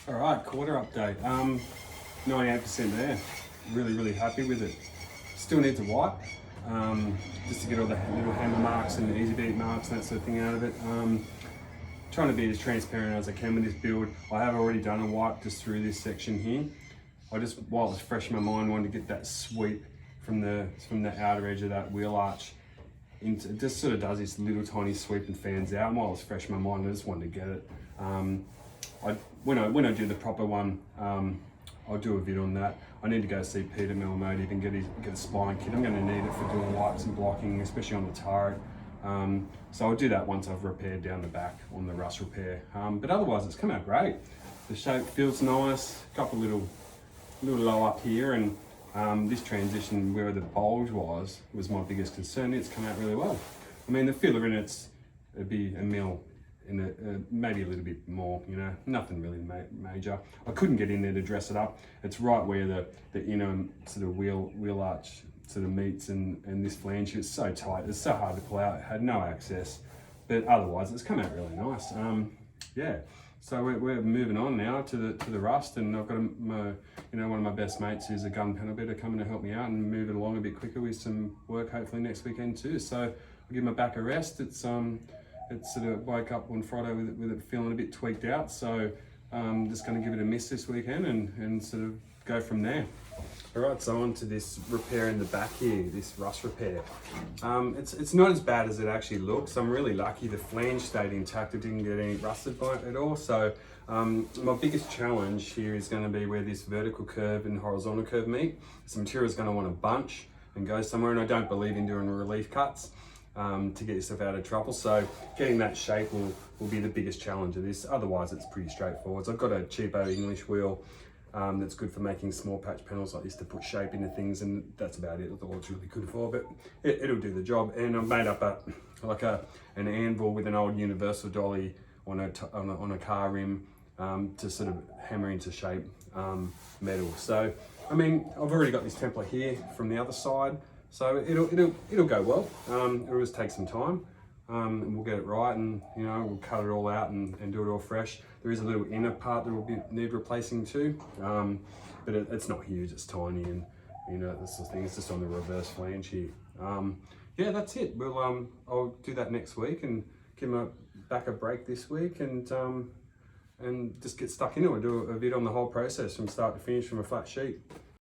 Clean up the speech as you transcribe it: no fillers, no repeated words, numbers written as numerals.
All right, quarter update. 98% there. Really happy with it. Still need to wipe, just to get all the little hammer marks and the easy beat marks and that sort of thing out of it. Trying to be as transparent as I can with this build. I have already done a wipe just through this section here. I just, while it was fresh in my mind, wanted to get that sweep from the outer edge of that wheel arch. It just sort of does this little tiny sweep and fans out. And while it was fresh in my mind, I just wanted to get it. When I do the proper one, I'll do a vid on that. I need to go see Peter Melmotive and get a spine kit. I'm going to need it for doing wipes and blocking, especially on the turret. So I'll do that once I've repaired down the back on the rust repair. But otherwise, it's come out great. The shape feels nice. A couple little low up here, and this transition where the bulge was my biggest concern. It's come out really well. I mean, the filler in it'd be a mil. Maybe a little bit more, you know, nothing really major. I couldn't get in there to dress it up. It's right where the inner sort of wheel arch sort of meets and this flange. It's so tight, it's so hard to pull out. It had no access, but otherwise it's come out really nice. Yeah, so we're moving on now to the rust, and I've got one of my best mates who's a gun panel beater coming to help me out and move it along a bit quicker with some work hopefully next weekend too. So I'll give my back a rest. It's sort of woke up on Friday with it feeling a bit tweaked out, so just going to give it a miss this weekend and sort of go from there. All right, so on to this repair in the back here, this rust repair. It's not as bad as it actually looks. I'm really lucky. The flange stayed intact. It didn't get any rusted by it at all. So my biggest challenge here is going to be where this vertical curve and horizontal curve meet. Some material is going to want to bunch and go somewhere, and I don't believe in doing relief cuts to get yourself out of trouble. So getting that shape will be the biggest challenge of this. Otherwise, it's pretty straightforward. So I've got a cheapo English wheel that's good for making small patch panels like this to put shape into things, and that's about it. That's all it's really good for, but it'll do the job. And I've made up an anvil with an old universal dolly on a car rim to sort of hammer into shape metal. So I mean, I've already got this template here from the other side, so it'll go well. It'll just take some time, and we'll get it right, and you know, we'll cut it all out and do it all fresh. There is a little inner part that will need replacing too, but it's not huge. It's tiny, and you know, this sort of thing. It's just on the reverse flange here. Yeah, that's it. I'll do that next week and give my back a break this week, and just get stuck into it. Do a vid on the whole process from start to finish from a flat sheet.